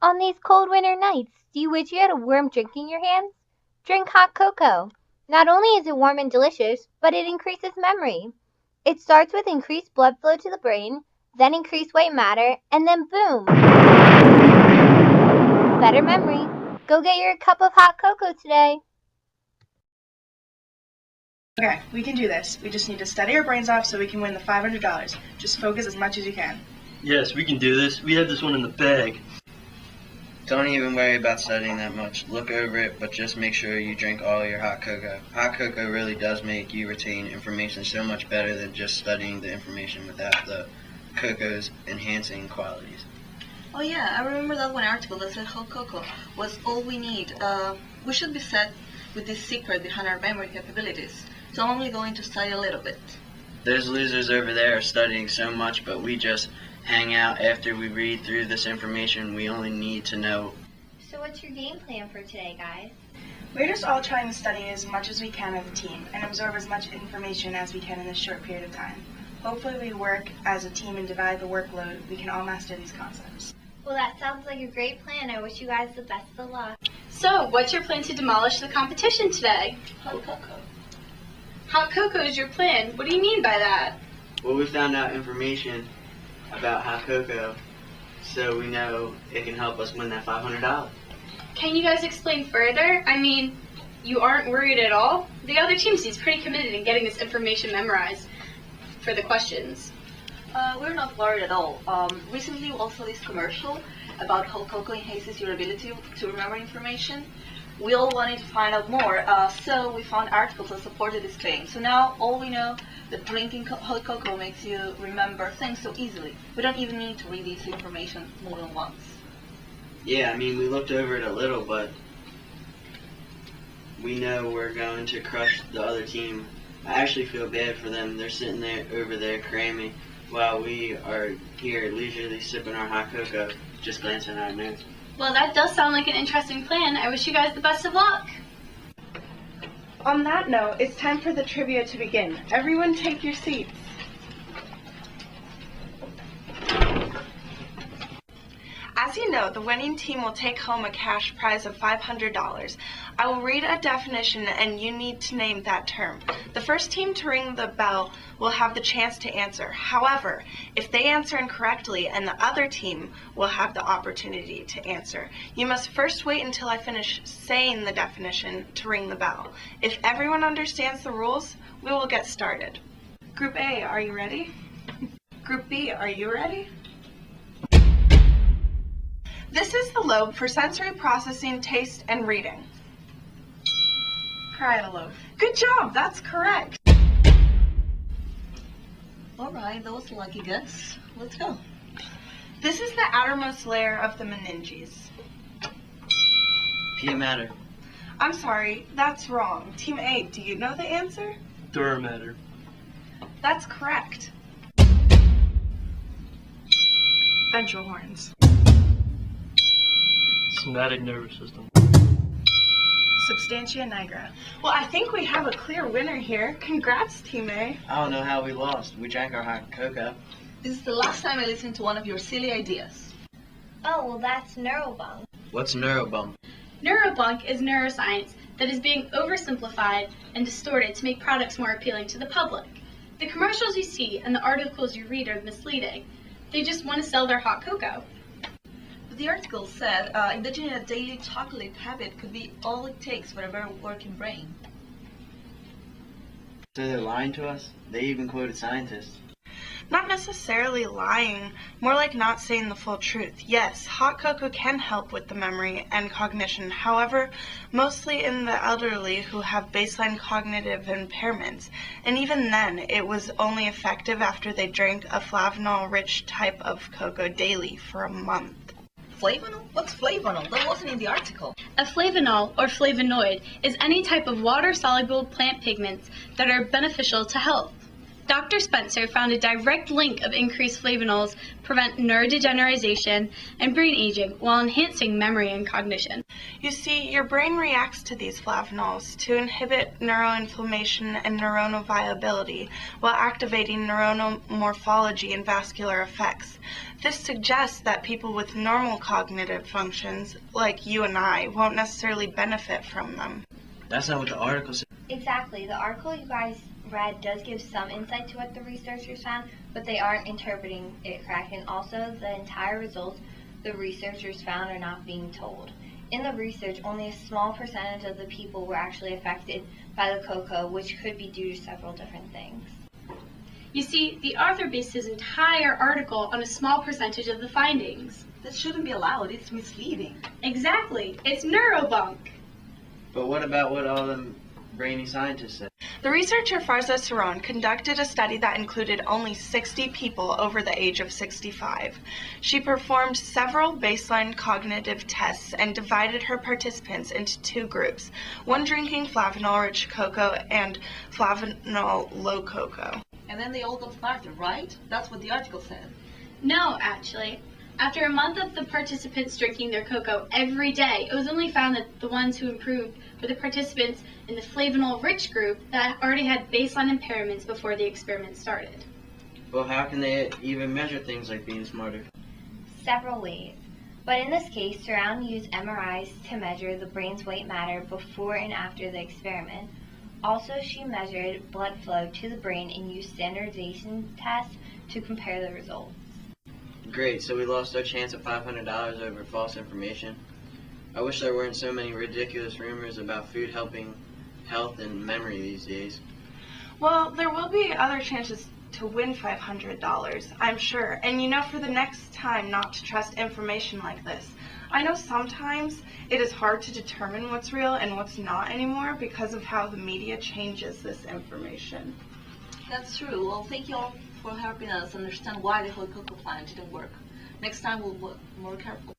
On these cold winter nights, do you wish you had a warm drink in your hands? Drink hot cocoa. Not only is it warm and delicious, but it increases memory. It starts with increased blood flow to the brain, then increased white matter, and then boom! Better memory. Go get your cup of hot cocoa today. Okay, we can do this. We just need to study our brains off so we can win the $500. Just focus as much as you can. Yes, we can do this. We have this one in the bag. Don't even worry about studying that much. Look over it, but just make sure you drink all your hot cocoa. Hot cocoa really does make you retain information so much better than just studying the information without the cocoa's enhancing qualities. Oh yeah, I remember that one article that said hot cocoa was all we need. We should be set with this secret behind our memory capabilities. So I'm only going to study a little bit. Those losers over there are studying so much, but we just hang out after we read through this information we only need to know. So what's your game plan for today, guys? We're just all trying to study as much as we can as a team and absorb as much information as we can in this short period of time. Hopefully we work as a team and divide the workload. We can all master these concepts. Well, that sounds like a great plan. I wish you guys the best of luck. So, what's your plan to demolish the competition today? Hot cocoa. Hot cocoa is your plan. What do you mean by that? Well, we found out information about hot cocoa, so we know it can help us win that $500. Can you guys explain further? I mean, you aren't worried at all? The other team seems pretty committed in getting this information memorized for the questions. We're not worried at all. Recently we also saw this commercial about how cocoa enhances your ability to remember information. We all wanted to find out more, so we found articles that supported this claim. So now all we know that drinking hot cocoa makes you remember things so easily. We don't even need to read this information more than once. Yeah, I mean, we looked over it a little, but we know we're going to crush the other team. I actually feel bad for them. They're sitting there over there cramming while we are here leisurely sipping our hot cocoa, just glancing at our notes. Well, that does sound like an interesting plan. I wish you guys the best of luck. On that note, it's time for the trivia to begin. Everyone take your seats. As you know, the winning team will take home a cash prize of $500. I will read a definition and you need to name that term. The first team to ring the bell will have the chance to answer. However, if they answer incorrectly and the other team will have the opportunity to answer, you must first wait until I finish saying the definition to ring the bell. If everyone understands the rules, we will get started. Group A, are you ready? Group B, are you ready? This is the lobe for sensory processing, taste, and reading. Parietal lobe. Good job, that's correct. Alright, that was a lucky guess. Let's go. This is the outermost layer of the meninges. Pia mater. I'm sorry, that's wrong. Team A, do you know the answer? Dura mater. That's correct. Ventral horns. Somatic nervous system. Substantia nigra. Well, I think we have a clear winner here. Congrats, Team A. I don't know how we lost. We drank our hot cocoa. This is the last time I listened to one of your silly ideas. Oh, well, that's Neuro Bunk. What's Neuro Bunk? Neuro Bunk is neuroscience that is being oversimplified and distorted to make products more appealing to the public. The commercials you see and the articles you read are misleading. They just want to sell their hot cocoa. But the article said indulging a daily chocolate habit could be all it takes for a better working brain. So they're lying to us? They even quoted scientists. Not necessarily lying, more like not saying the full truth. Yes, hot cocoa can help with the memory and cognition. However, mostly in the elderly who have baseline cognitive impairments. And even then, it was only effective after they drank a flavanol-rich type of cocoa daily for a month. Flavanol? What's flavanol? That wasn't in the article. A flavanol or flavonoid is any type of water-soluble plant pigments that are beneficial to health. Dr. Spencer found a direct link of increased flavonols prevent neurodegeneration and brain aging while enhancing memory and cognition. You see, your brain reacts to these flavonols to inhibit neuroinflammation and neuronal viability while activating neuronal morphology and vascular effects. This suggests that people with normal cognitive functions, like you and I, won't necessarily benefit from them. That's not what the article said. Exactly. The article you guys read does give some insight to what the researchers found, but they aren't interpreting it correctly. And also, the entire results the researchers found are not being told. In the research, only a small percentage of the people were actually affected by the cocoa, which could be due to several different things. You see, the author based his entire article on a small percentage of the findings. That shouldn't be allowed. It's misleading. Exactly. It's Neuro Bunk. But what about what all them brainy scientists said? The researcher Farza Saron conducted a study that included only 60 people over the age of 65. She performed several baseline cognitive tests and divided her participants into two groups, one drinking flavanol-rich cocoa and flavanol-low cocoa. And then they all got smarter, right? That's what the article said. No, actually. After a month of the participants drinking their cocoa every day, it was only found that the ones who improved were the participants in the flavanol-rich group that already had baseline impairments before the experiment started. Well, how can they even measure things like being smarter? Several ways. But in this case, Saron used MRIs to measure the brain's white matter before and after the experiment. Also, she measured blood flow to the brain and used standardization tests to compare the results. Great, so we lost our chance at $500 over false information. I wish there weren't so many ridiculous rumors about food helping health and memory these days. Well, there will be other chances to win $500, I'm sure. And you know, for the next time, not to trust information like this. I know sometimes it is hard to determine what's real and what's not anymore because of how the media changes this information. That's true. Well, thank you all for helping us understand why the whole cocoa plant didn't work. Next time we'll be more careful.